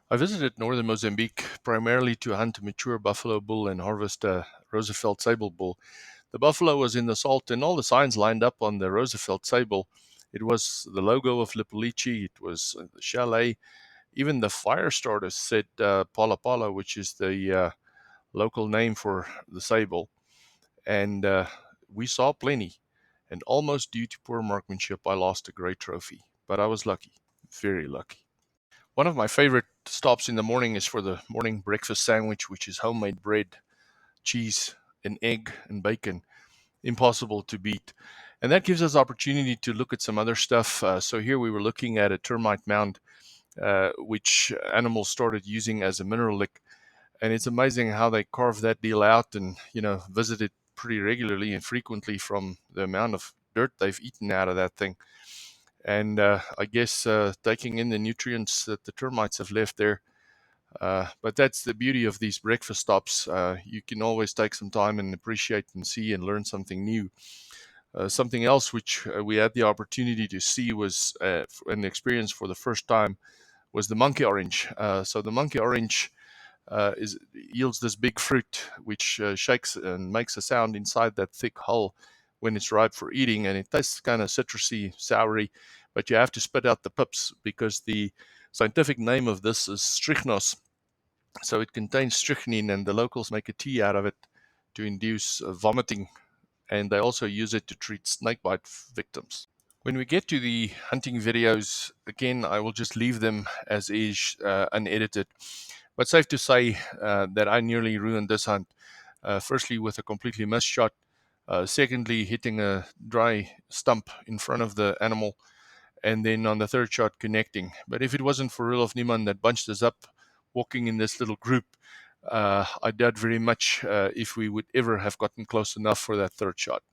I visited northern Mozambique primarily to hunt a mature buffalo bull and harvest a Roosevelt Sable Bull. The buffalo was in the salt, and all the signs lined up on the Roosevelt Sable. It was the logo of Lipilichi, it was the chalet. Even the fire starters said Pala Pala, which is the local name for the sable. And we saw plenty. And almost due to poor marksmanship, I lost a great trophy. But I was lucky, very lucky. One of my favorite stops in the morning is for the morning breakfast sandwich, which is homemade bread, cheese, an egg, and bacon. Impossible to beat. And that gives us opportunity to look at some other stuff. So here we were looking at a termite mound, which animals started using as a mineral lick. And it's amazing how they carve that deal out and, visit it pretty regularly and frequently from the amount of dirt they've eaten out of that thing. And I guess taking in the nutrients that the termites have left there. But that's the beauty of these breakfast stops. You can always take some time and appreciate and see and learn something new. Something else which we had the opportunity to see was an experience for the first time was the monkey orange. So the monkey orange yields this big fruit which shakes and makes a sound inside that thick hull when it's ripe for eating, and it tastes kind of citrusy, soury, but you have to spit out the pips because the scientific name of this is strychnos. So it contains strychnine, and the locals make a tea out of it to induce vomiting, and they also use it to treat snakebite victims. When we get to the hunting videos, again, I will just leave them as is, unedited. But safe to say that I nearly ruined this hunt. Firstly, with a completely missed shot. Secondly, hitting a dry stump in front of the animal. And then on the third shot, connecting. But if it wasn't for Rudolf Niemann that bunched us up, walking in this little group, I doubt very much if we would ever have gotten close enough for that third shot.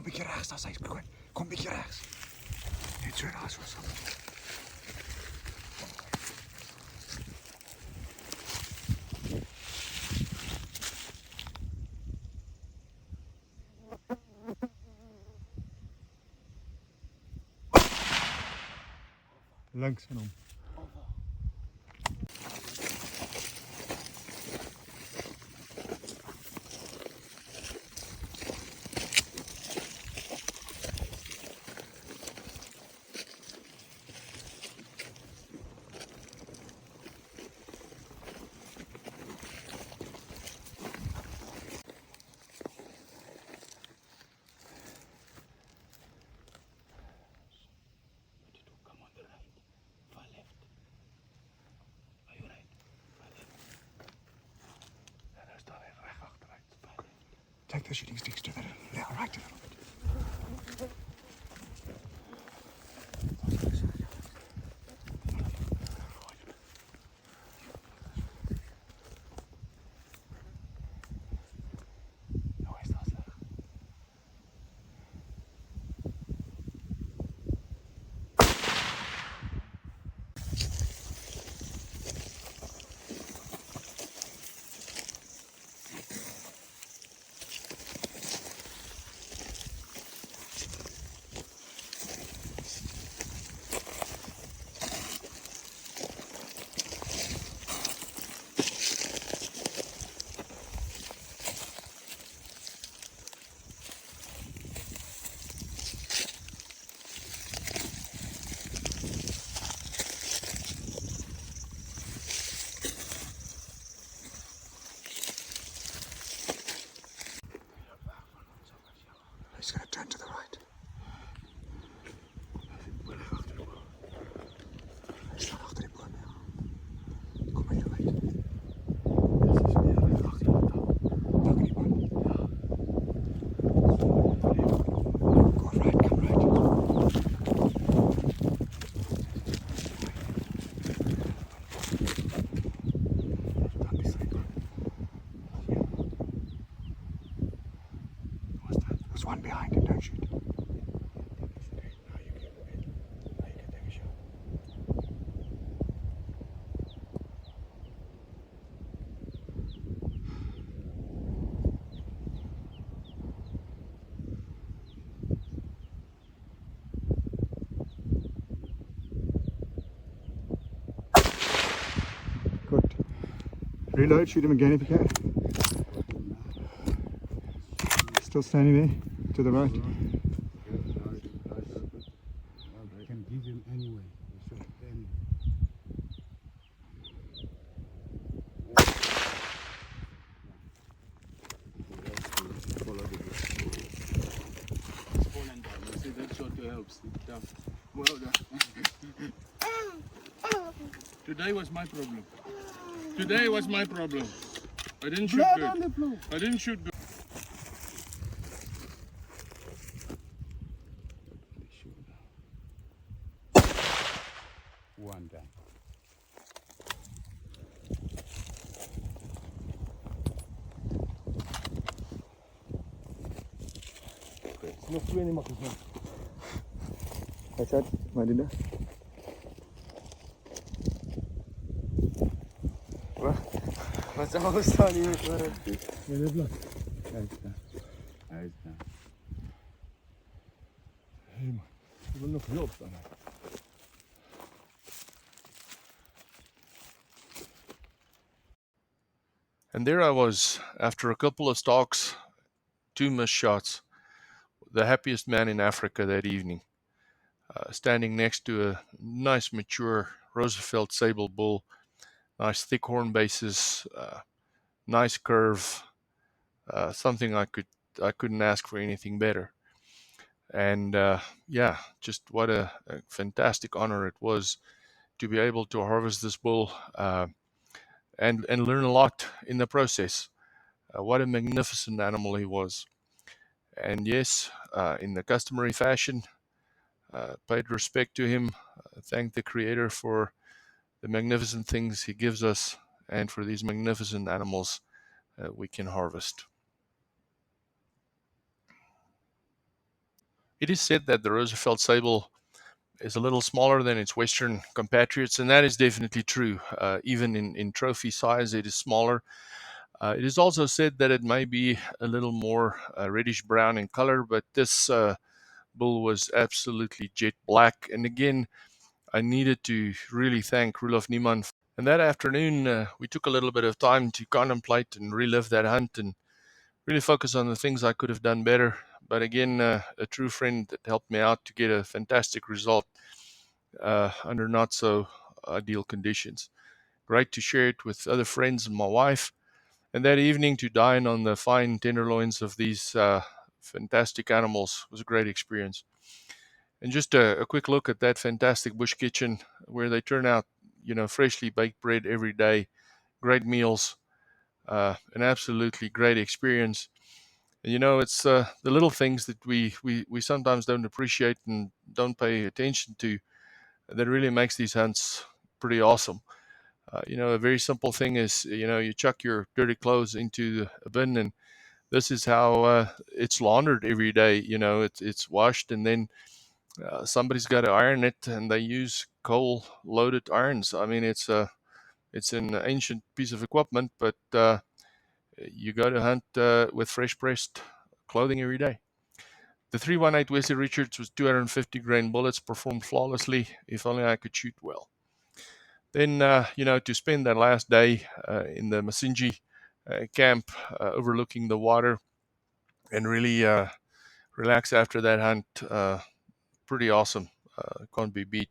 Beetje rechts, dat is goed. Kom een beetje rechts. Niet zo raar zoals dat. Langs van hem. Take the shooting sticks to the right a little bit. Reload, shoot him again if you can. Still standing there, to the right. Can give him anyway. Today was my problem. Today was my problem. I didn't shoot good. I didn't shoot good. One down. Nog twee niet mag ik. Kijk uit, maar die daar. Wat zou er staan hier? Ja, dit blad. Kijk daar. Hij is daar. Hé man, ik wil nog heel staan. And there I was, after a couple of stalks, 2 missed shots, the happiest man in Africa that evening, standing next to a nice mature Roosevelt Sable Bull, nice thick horn bases, nice curve, something I couldn't ask for anything better. And yeah, just what a fantastic honor it was to be able to harvest this bull and learn a lot in the process. What a magnificent animal he was. And yes, in the customary fashion, paid respect to him, thanked the Creator for the magnificent things he gives us and for these magnificent animals we can harvest. It is said that the Roosevelt Sable is a little smaller than its western compatriots, and that is definitely true. Even in trophy size, it is smaller. It is also said that it may be a little more reddish brown in color, but this bull was absolutely jet black. And again, I needed to really thank Roelof Niemann. And that afternoon, we took a little bit of time to contemplate and relive that hunt and really focus on the things I could have done better. But again, a true friend that helped me out to get a fantastic result under not so ideal conditions. Great to share it with other friends and my wife. And that evening to dine on the fine tenderloins of these fantastic animals was a great experience. And just a quick look at that fantastic bush kitchen where they turn out, freshly baked bread every day, great meals, an absolutely great experience. And, it's the little things that we sometimes don't appreciate and don't pay attention to that really makes these hunts pretty awesome. A very simple thing is, you chuck your dirty clothes into a bin, and this is how it's laundered every day. It's washed, and then somebody's got to iron it, and they use coal-loaded irons. I mean, it's an ancient piece of equipment, but you go to hunt with fresh pressed clothing every day. The 318 Wesley Richards with 250 grain bullets performed flawlessly. If only I could shoot well. Then, to spend that last day in the Masinji camp overlooking the water and really relax after that hunt, pretty awesome. Can't be beat.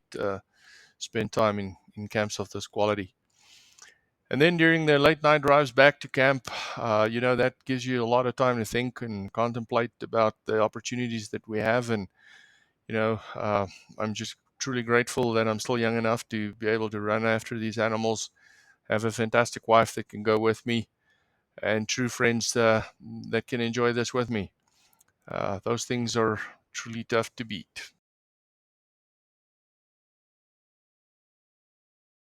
Spend time in camps of this quality. And then during the late night drives back to camp, that gives you a lot of time to think and contemplate about the opportunities that we have. And, I'm just truly grateful that I'm still young enough to be able to run after these animals, have a fantastic wife that can go with me, and true friends that can enjoy this with me. Those things are truly tough to beat.